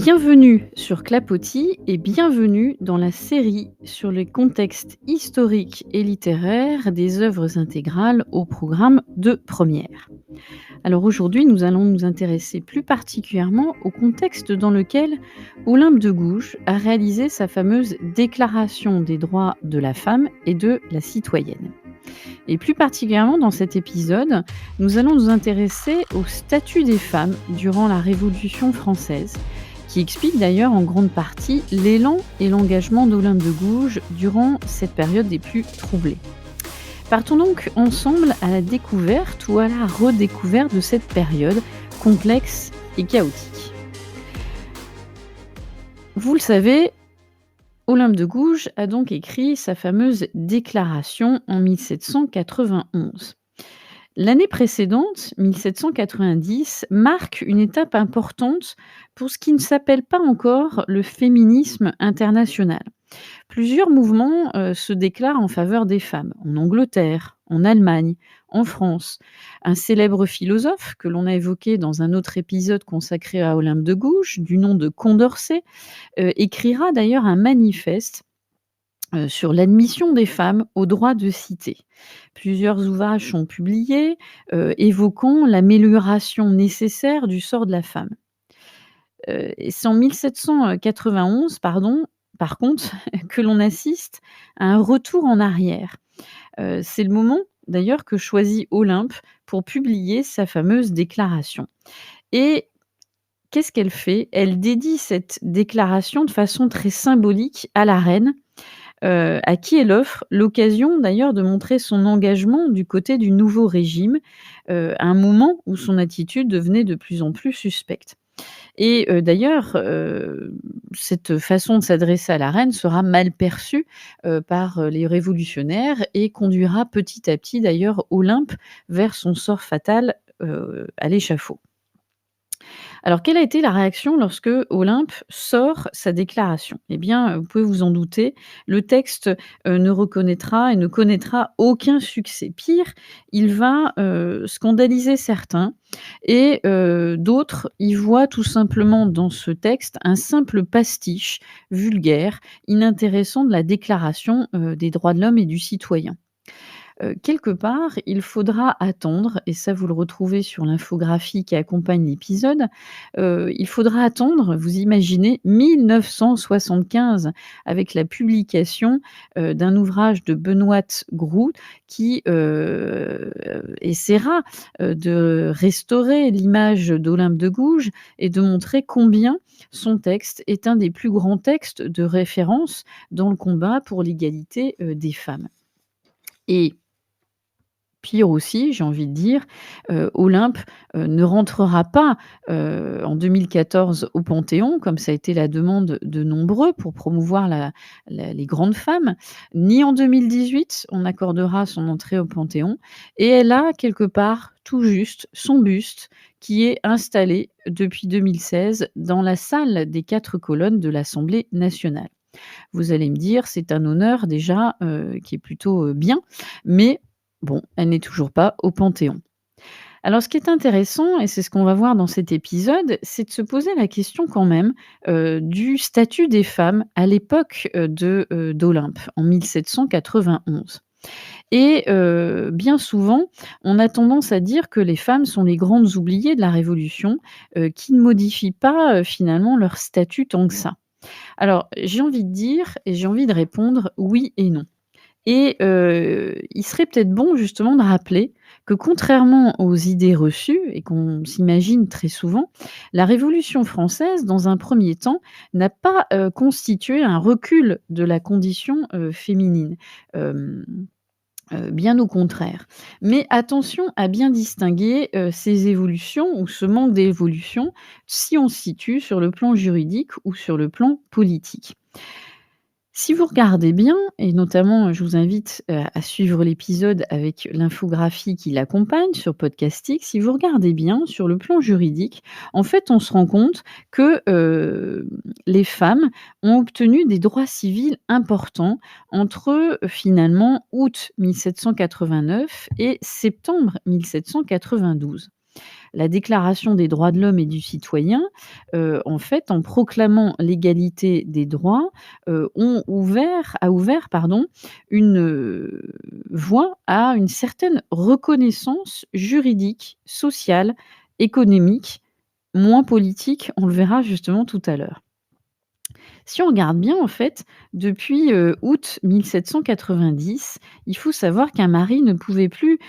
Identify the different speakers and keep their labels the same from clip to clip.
Speaker 1: Bienvenue sur Clapotis et bienvenue dans la série sur les contextes historiques et littéraires des œuvres intégrales au programme de première. Alors aujourd'hui, nous allons nous intéresser plus particulièrement au contexte dans lequel Olympe de Gouges a réalisé sa fameuse Déclaration des droits de la femme et de la citoyenne. Et plus particulièrement dans cet épisode, nous allons nous intéresser au statut des femmes durant la Révolution française, qui explique d'ailleurs en grande partie l'élan et l'engagement d'Olympe de Gouges durant cette période des plus troublées. Partons donc ensemble à la découverte ou à la redécouverte de cette période complexe et chaotique. Vous le savez, Olympe de Gouges a donc écrit sa fameuse déclaration en 1791. L'année précédente, 1790, marque une étape importante pour ce qui ne s'appelle pas encore le féminisme international. Plusieurs mouvements se déclarent en faveur des femmes, en Angleterre, en Allemagne, en France. Un célèbre philosophe que l'on a évoqué dans un autre épisode consacré à Olympe de Gouges, du nom de Condorcet, écrira d'ailleurs un manifeste sur l'admission des femmes au droit de cité. Plusieurs ouvrages sont publiés, évoquant l'amélioration nécessaire du sort de la femme. Et c'est en 1791, par contre, que l'on assiste à un retour en arrière. C'est le moment d'ailleurs que choisit Olympe pour publier sa fameuse déclaration. Et qu'est-ce qu'elle fait? Elle dédie cette déclaration de façon très symbolique à la reine, à qui elle offre l'occasion d'ailleurs de montrer son engagement du côté du nouveau régime, à un moment où son attitude devenait de plus en plus suspecte. Et d'ailleurs, cette façon de s'adresser à la reine sera mal perçue, par, les révolutionnaires et conduira petit à petit d'ailleurs Olympe vers son sort fatal, à l'échafaud. Alors, quelle a été la réaction lorsque Olympe sort sa déclaration? Eh bien, vous pouvez vous en douter, le texte, ne reconnaîtra et ne connaîtra aucun succès. Pire, il va, scandaliser certains et d'autres y voient tout simplement dans ce texte un simple pastiche vulgaire, inintéressant de la déclaration, des droits de l'homme et du citoyen. Quelque part, il faudra attendre et ça vous le retrouvez sur l'infographie qui accompagne l'épisode, il faudra attendre, vous imaginez, 1975 avec la publication, d'un ouvrage de Benoît Groult qui, essaiera, de restaurer l'image d'Olympe de Gouges et de montrer combien son texte est un des plus grands textes de référence dans le combat pour l'égalité, des femmes. Et pire aussi, j'ai envie de dire, Olympe, ne rentrera pas, en 2014 au Panthéon, comme ça a été la demande de nombreux pour promouvoir les grandes femmes, ni en 2018, on accordera son entrée au Panthéon et elle a quelque part, tout juste, son buste qui est installé depuis 2016 dans la salle des 4 colonnes de l'Assemblée nationale. Vous allez me dire, c'est un honneur déjà, qui est plutôt, bien, mais bon, elle n'est toujours pas au Panthéon. Alors ce qui est intéressant et c'est ce qu'on va voir dans cet épisode, c'est de se poser la question quand même, du statut des femmes à l'époque, d'Olympe, en 1791. Et bien souvent, on a tendance à dire que les femmes sont les grandes oubliées de la Révolution, qui ne modifient pas, finalement leur statut tant que ça. Alors j'ai envie de dire et j'ai envie de répondre oui et non. Et il serait peut-être bon justement de rappeler que contrairement aux idées reçues et qu'on s'imagine très souvent, la Révolution française, dans un premier temps, n'a pas, constitué un recul de la condition, féminine. Hem Bien au contraire. Mais attention à bien distinguer, ces évolutions ou ce manque d'évolution, si on se situe sur le plan juridique ou sur le plan politique. Si vous regardez bien et notamment, je vous invite, à suivre l'épisode avec l'infographie qui l'accompagne sur Podcastix. Si vous regardez bien sur le plan juridique, en fait, on se rend compte que, les femmes ont obtenu des droits civils importants entre, finalement, août 1789 et septembre 1792. la Déclaration des droits de l'homme et du citoyen, en fait, en proclamant l'égalité des droits, a ouvert, pardon, une, voie à une certaine reconnaissance juridique, sociale, économique, moins politique, on le verra justement tout à l'heure. Si on regarde bien, en fait, depuis, août 1790, il faut savoir qu'un mari ne pouvait plus,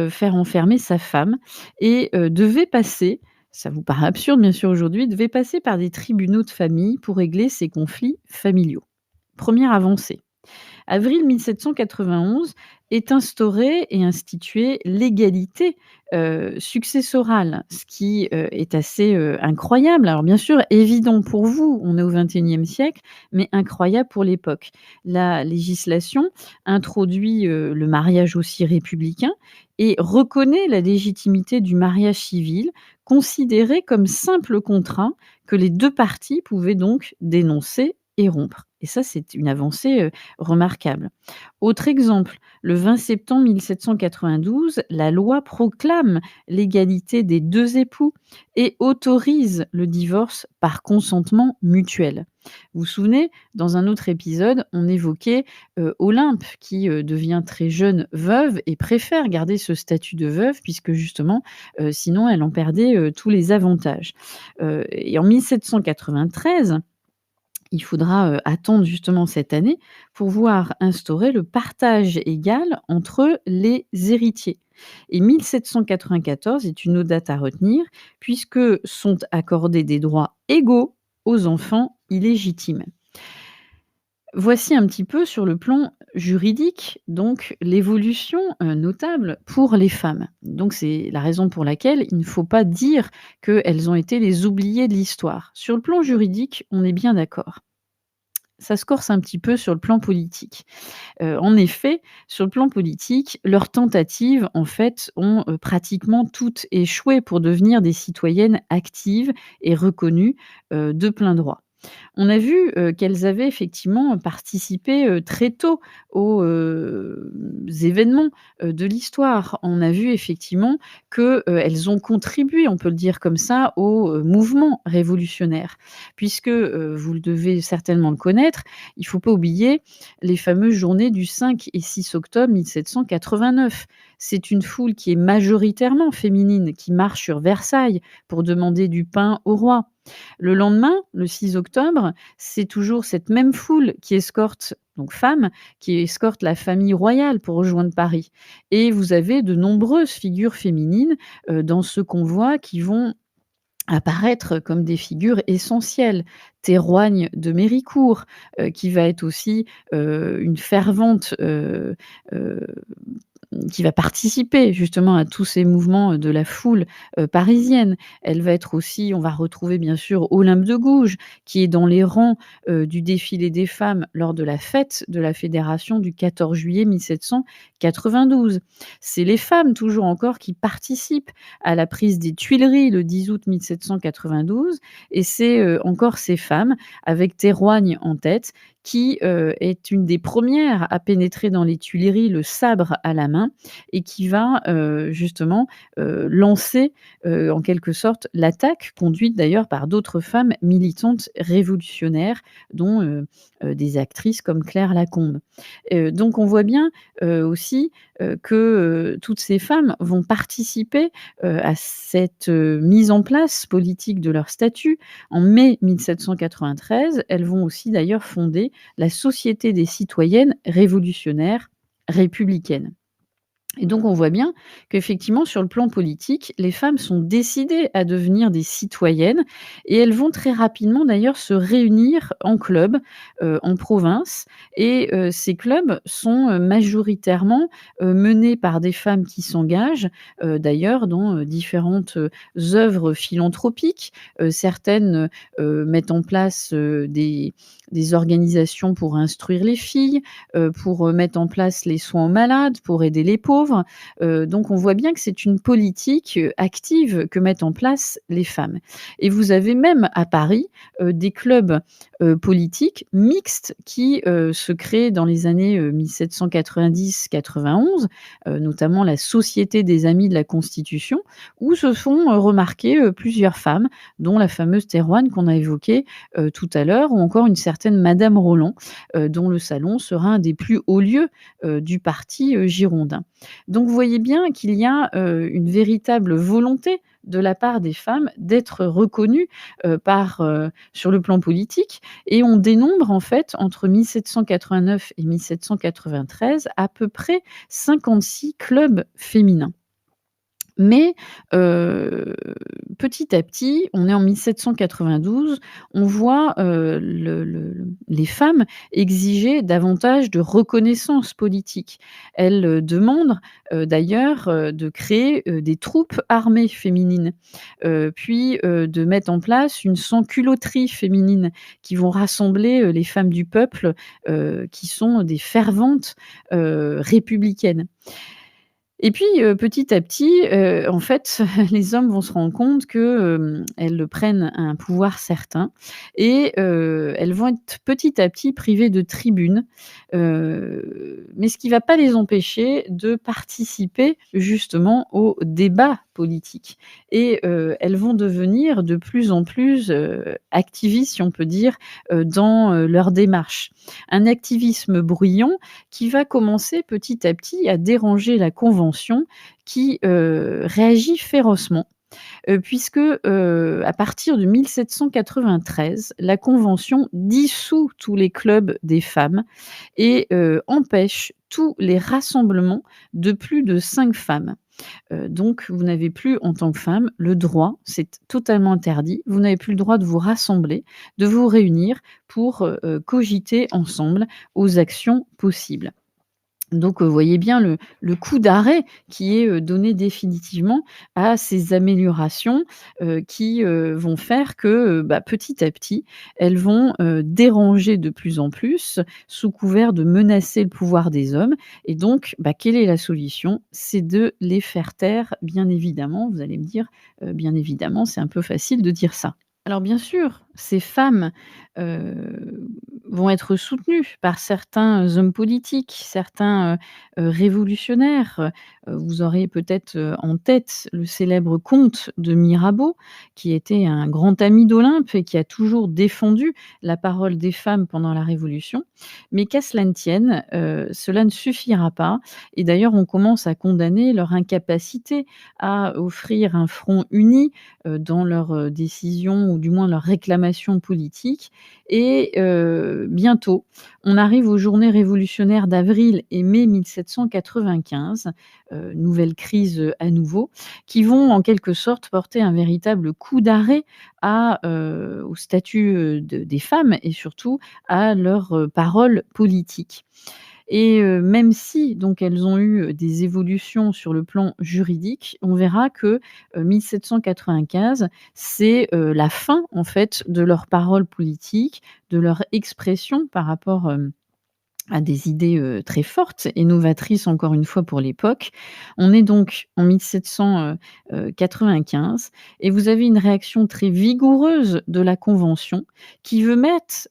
Speaker 1: faire enfermer sa femme et devait passer, ça vous paraît absurde bien sûr aujourd'hui, devait passer par des tribunaux de famille pour régler ses conflits familiaux. Première avancée. Avril 1791 est instaurée et instituée l'égalité, successorale, ce qui, est assez, incroyable. Alors bien sûr, évident pour vous, on est au XXIe siècle, mais incroyable pour l'époque. La législation introduit, le mariage aussi républicain et reconnaît la légitimité du mariage civil, considéré comme simple contrat que les 2 parties pouvaient donc dénoncer et rompre. Et ça, c'est une avancée, remarquable. Autre exemple, le 20 septembre 1792, la loi proclame l'égalité des 2 époux et autorise le divorce par consentement mutuel. Vous vous souvenez, dans un autre épisode, on évoquait, Olympe qui, devient très jeune veuve et préfère garder ce statut de veuve puisque justement, sinon elle en perdait, tous les avantages. Et en 1793, il faudra, attendre justement cette année pour voir instaurer le partage égal entre les héritiers. Et 1794 est une autre date à retenir puisque sont accordés des droits égaux aux enfants illégitimes. Voici un petit peu sur le plan juridique, donc l'évolution, notable pour les femmes. Donc c'est la raison pour laquelle il ne faut pas dire qu'elles ont été les oubliées de l'histoire. Sur le plan juridique, on est bien d'accord. Ça se corse un petit peu sur le plan politique. En effet, sur le plan politique, leurs tentatives, en fait, ont, pratiquement toutes échoué pour devenir des citoyennes actives et reconnues, de plein droit. On a vu, qu'elles avaient effectivement participé, très tôt aux, événements, de l'histoire. On a vu effectivement que, elles ont contribué, on peut le dire comme ça, au, mouvement révolutionnaire. Puisque, vous le devez certainement le connaître, il ne faut pas oublier les fameuses journées du 5 et 6 octobre 1789. C'est une foule qui est majoritairement féminine, qui marche sur Versailles pour demander du pain au roi. Le lendemain, le 6 octobre, c'est toujours cette même foule qui escorte, donc femmes, qui escorte la famille royale pour rejoindre Paris. Et vous avez de nombreuses figures féminines, dans ce convoi qui vont apparaître comme des figures essentielles. Théroigne de Méricourt, qui va être aussi, une fervente, qui va participer justement à tous ces mouvements de la foule, parisienne. Elle va être aussi, on va retrouver bien sûr Olympe de Gouges, qui est dans les rangs, du défilé des femmes lors de la fête de la Fédération du 14 juillet 1792. C'est les femmes toujours encore qui participent à la prise des Tuileries le 10 août 1792 et c'est, encore ces femmes, avec Théroigne en tête, qui, est une des premières à pénétrer dans les Tuileries, le sabre à la main et qui va, justement, lancer, en quelque sorte l'attaque, conduite d'ailleurs par d'autres femmes militantes révolutionnaires, dont, des actrices comme Claire Lacombe. Donc on voit bien, aussi, que, toutes ces femmes vont participer, à cette, mise en place politique de leur statut. En mai 1793, elles vont aussi d'ailleurs fonder la Société des citoyennes révolutionnaires républicaines. Et donc on voit bien qu'effectivement sur le plan politique, les femmes sont décidées à devenir des citoyennes et elles vont très rapidement d'ailleurs se réunir en clubs, en province et ces clubs sont, majoritairement, menés par des femmes qui s'engagent, d'ailleurs dans, différentes, œuvres philanthropiques. Certaines, mettent en place, des organisations pour instruire les filles, pour, mettre en place les soins aux malades, pour aider les pauvres. pauvres. Donc on voit bien que c'est une politique, active que mettent en place les femmes et vous avez même à Paris, des clubs, politiques mixtes qui, se créent dans les années, 1790-91, notamment la Société des Amis de la Constitution, où se font, remarquer, plusieurs femmes, dont la fameuse Théroigne qu'on a évoquée, tout à l'heure, ou encore une certaine Madame Roland, dont le salon sera un des plus hauts lieux, du parti, girondin. Donc vous voyez bien qu'il y a, une véritable volonté de la part des femmes d'être reconnues, sur le plan politique et on dénombre en fait entre 1789 et 1793 à peu près 56 clubs féminins. Mais, heu, petit à petit, on est en 1792, on voit, les femmes exiger davantage de reconnaissance politique. Elles, demandent, d'ailleurs, de créer, des troupes armées féminines, puis, de mettre en place une sans-culotterie féminine qui vont rassembler, les femmes du peuple, qui sont des ferventes, républicaines. Et puis, petit à petit, en fait, les hommes vont se rendre compte que, elles prennent un pouvoir certain et elles vont être petit à petit privées de tribunes, mais ce qui va pas les empêcher de participer justement aux débats politiques et elles vont devenir de plus en plus, activistes, si on peut dire, dans, leur démarche. Un activisme bruyant qui va commencer petit à petit à déranger la Convention qui, réagit férocement, puisque, à partir de 1793, la Convention dissout tous les clubs des femmes et empêche tous les rassemblements de plus de 5 femmes. Donc vous n'avez plus en tant que femme le droit, c'est totalement interdit, vous n'avez plus le droit de vous rassembler, de vous réunir pour, cogiter ensemble aux actions possibles. Donc, vous voyez bien le coup d'arrêt qui est, donné définitivement à ces améliorations, qui, vont faire que, bah, petit à petit, elles vont, déranger de plus en plus sous couvert de menacer le pouvoir des hommes et donc, bah, quelle est la solution? C'est de les faire taire, bien évidemment. Vous allez me dire, bien évidemment, c'est un peu facile de dire ça. Alors bien sûr, ces femmes, vont être soutenues par certains hommes politiques, certains, révolutionnaires. Vous aurez peut-être, en tête le célèbre comte de Mirabeau, qui était un grand ami d'Olympe et qui a toujours défendu la parole des femmes pendant la Révolution. Mais qu'à cela ne tienne, cela ne suffira pas et d'ailleurs on commence à condamner leur incapacité à offrir un front uni, dans leurs, décisions ou du moins leurs réclamations politiques et bientôt, on arrive aux journées révolutionnaires d'avril et mai 1795, nouvelle crise, à nouveau, qui vont en quelque sorte porter un véritable coup d'arrêt au statut, des femmes et surtout à leurs, paroles politiques. Et même si donc elles ont eu, des évolutions sur le plan juridique, on verra que, 1795, c'est, la fin en fait de leurs paroles politiques, de leur expression par rapport, à des idées, très fortes et novatrices encore une fois pour l'époque. On est donc en 1795 et vous avez une réaction très vigoureuse de la Convention qui veut mettre,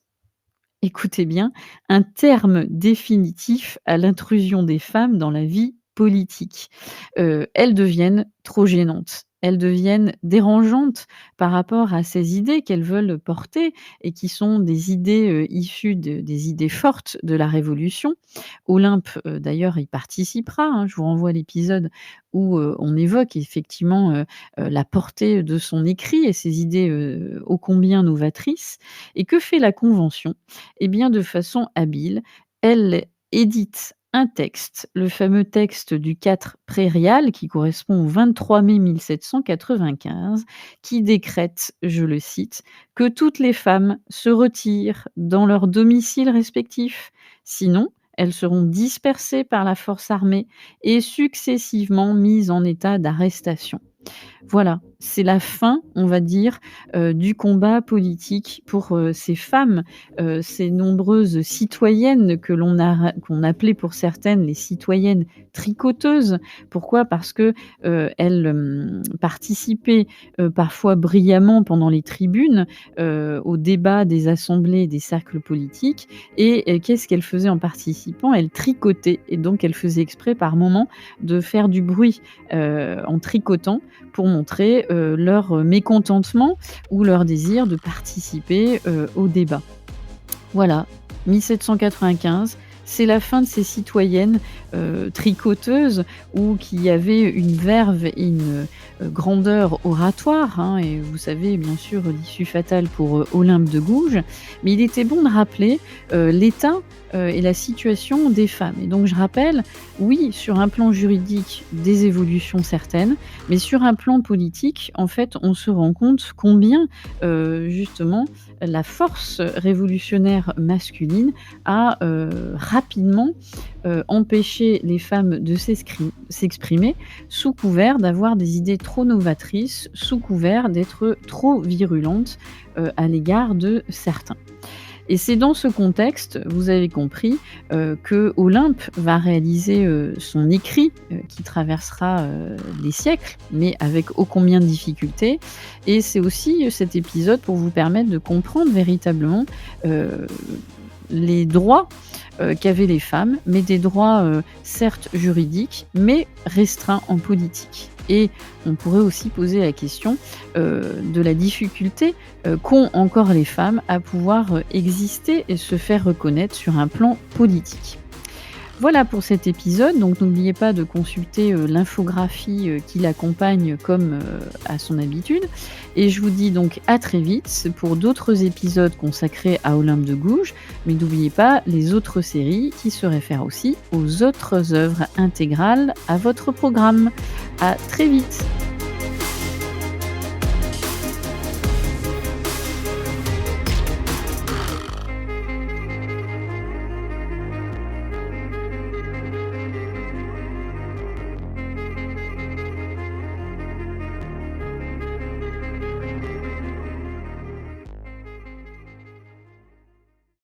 Speaker 1: écoutez bien, un terme définitif à l'intrusion des femmes dans la vie politique. Elles deviennent trop gênantes. Elles deviennent dérangeantes par rapport à ces idées qu'elles veulent porter et qui sont des idées, issues des idées fortes de la Révolution. Olympe, d'ailleurs y participera, hein. Je vous renvoie à l'épisode où, on évoque effectivement, la portée de son écrit et ses idées, ô combien novatrices. Et que fait la Convention? Eh bien, de façon habile, elle édite un texte, le fameux texte du 4 prairial qui correspond au 23 mai 1795, qui décrète, je le cite, que toutes les femmes se retirent dans leurs domiciles respectifs. Sinon, elles seront dispersées par la force armée et successivement mises en état d'arrestation. Voilà, c'est la fin, on va dire, du combat politique pour, ces femmes, ces nombreuses citoyennes qu'on appelait pour certaines les citoyennes tricoteuses. Pourquoi? Parce que, elles, participaient, parfois brillamment pendant les tribunes, aux débats des assemblées, des cercles politiques et qu'est-ce qu'elles faisaient en participant? Elles tricotaient et donc elles faisaient exprès par moments de faire du bruit, en tricotant pour montrer, leur mécontentement ou leur désir de participer, au débat. Voilà, 1795, c'est la fin de ces citoyennes, tricoteuses ou qui avaient une verve et une, grandeur oratoire, hein et vous savez bien sûr l'issue fatale pour, Olympe de Gouges. Mais il était bon de rappeler, l'état, et la situation des femmes et donc je rappelle, oui, sur un plan juridique, des évolutions certaines, mais sur un plan politique, en fait, on se rend compte combien, justement, la force révolutionnaire masculine a, rapidement, empêché les femmes de s'exprimer sous couvert d'avoir des idées trop novatrices, sous couvert d'être trop virulentes, à l'égard de certains. Et c'est dans ce contexte, vous avez compris, que Olympe va réaliser, son écrit, qui traversera, les siècles, mais avec ô combien de difficultés. Et c'est aussi, cet épisode pour vous permettre de comprendre véritablement, heu, les droits, qu'avaient les femmes, mais des droits, certes juridiques, mais restreints en politique. Et on pourrait aussi poser la question, de la difficulté, qu'ont encore les femmes à pouvoir, exister et se faire reconnaître sur un plan politique. Voilà pour cet épisode, donc n'oubliez pas de consulter, l'infographie, qui l'accompagne comme, à son habitude et je vous dis donc à très vite pour d'autres épisodes consacrés à Olympe de Gouges, mais n'oubliez pas les autres séries qui se réfèrent aussi aux autres œuvres intégrales à votre programme. À très vite.